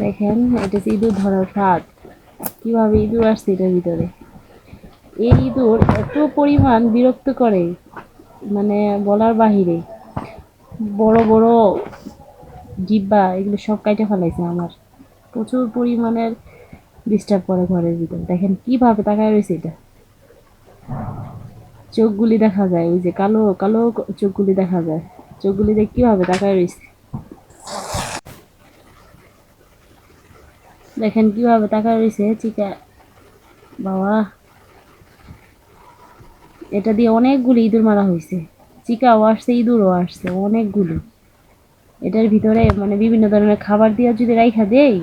দেখেন এটা হচ্ছে ইঁদুর ধরার ফাঁদ। কিভাবে ইঁদুর আসছে এটার ভিতরে। এই ইঁদুর এত পরিমাণ বিরক্ত করে, মানে বলার বাহিরে। বড় বড় জিব্বা এগুলো সব কাইটে ফেলাইছে আমার। প্রচুর পরিমাণের ডিস্টার্ব করে ঘরের ভিতর। দেখেন কিভাবে তাকায় রয়েছে এটা। চোখগুলি দেখা যায়, ওই যে কালো কালো চোখগুলি দেখা যায়। চোখগুলি দিয়ে কিভাবে তাকায় রয়েছে। দেখেন কিভাবে তাকায় রয়েছে চিকা। বাবা, এটা দিয়ে অনেকগুলি ইঁদুর মারা হয়েছে। চিকাও আসছে, ইঁদুরও আসছে অনেকগুলো। এটার ভিতরে মানে বিভিন্ন ধরনের খাবার দিয়ে যদি রাইখা দেই,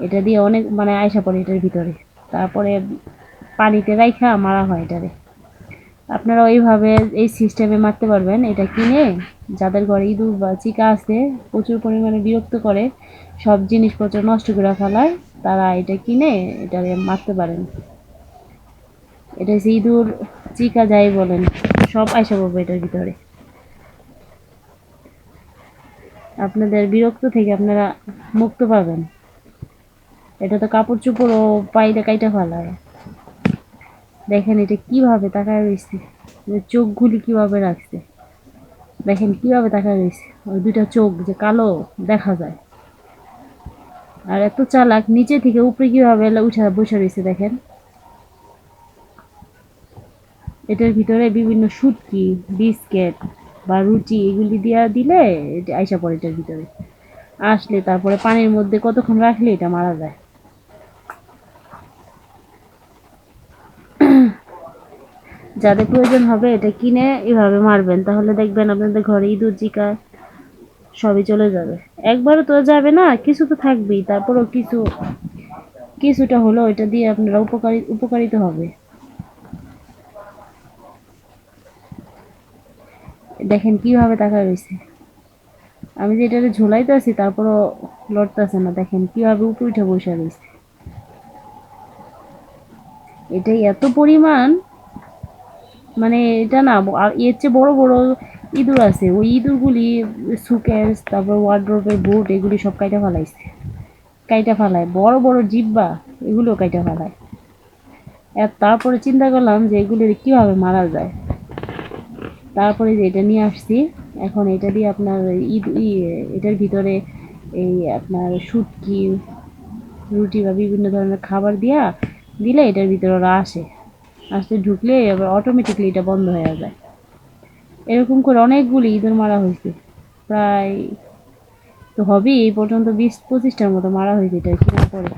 এটা দিয়ে অনেক মানে আয়সা পড়ে এটার ভিতরে। তারপরে পানিতে রাইখা মারা হয় এটারে। আপনারা ওইভাবে এই সিস্টেমে মারতে পারবেন। এটা কিনে যাদের ঘরে ইঁদুর বা চিকা আছে, প্রচুর পরিমাণে বিরক্ত করে, সব জিনিসপত্র নষ্ট করে ফেলায়, তারা এটা কিনে এটারে মারতে পারেন। এটা হচ্ছে ইঁদুর চিকা যাই বলেন, সব আইসা পড়বে এটার ভিতরে। আপনাদের বিরক্ত থেকে আপনারা মুক্ত পাবেন। এটা তো কাপড় চোপড়ও পাইলে কাইটা ফেলায়। দেখেন এটা কিভাবে তাকায় রয়েছে, চোখগুলি কিভাবে রাখছে। দেখেন কিভাবে তাকায় রয়েছে, ওই দুইটা চোখ যে কালো দেখা যায়। আর এত চালাক, নিচে থেকে উপরে কিভাবে উঠে বসে রয়েছে দেখেন। এটার ভিতরে বিভিন্ন শুটকি, বিস্কিট বা রুটি এগুলি দিয়া দিলে এটা আইসা পড়ে এটার ভিতরে। আসলে তারপরে পানির মধ্যে কতক্ষণ রাখলে এটা মারা যায়। যাদের প্রয়োজন হবে এটা কিনে এভাবে মারবেন, তাহলে দেখবেন আপনাদের ঘরে ইঁদুর চিকা সবই চলে যাবে। একবারও তো যাবে না, কিছু তো থাকবেই। তারপরেও কিছুটা হলো এটা দিয়ে আপনারা উপকারিত হবে। দেখেন কিভাবে তাকায় রয়েছে। আমি যে এটাতে ঝোলাইতে আছি তারপরও লড়তেছে না। দেখেন কিভাবে উপরে উঠে বসে রয়েছে। এটাই এত পরিমাণ, মানে এটা না, আর এর চেয়ে বড় বড় ইঁদুর আছে। ওই ইঁদুরগুলি সুকেস, তারপর ওয়ার্ড্রোবের বুট এগুলি সব কাইটা ফেলাইছে। কাইটা ফেলায় বড় বড় জিব্বা, এগুলো কাইটা ফেলায়। আর তারপরে চিন্তা করলাম যে এগুলি কিভাবে মারা যায়। তারপরে যে এটা নিয়ে আসছি। এখন এটা দিয়ে আপনার এটার ভিতরে এই আপনার শুটকি, রুটি বা বিভিন্ন ধরনের খাবার দিয়া দিলে এটার ভিতরে ওরা আসে। আসতে ঢুকলে এবার অটোমেটিকলি এটা বন্ধ হয়ে যায়। এরকম করে অনেকগুলি ইঁদুর মারা হয়েছে। প্রায় তো হবেই, এই পর্যন্ত 20-25টার মতো মারা হয়েছে এটা কেনার পরে।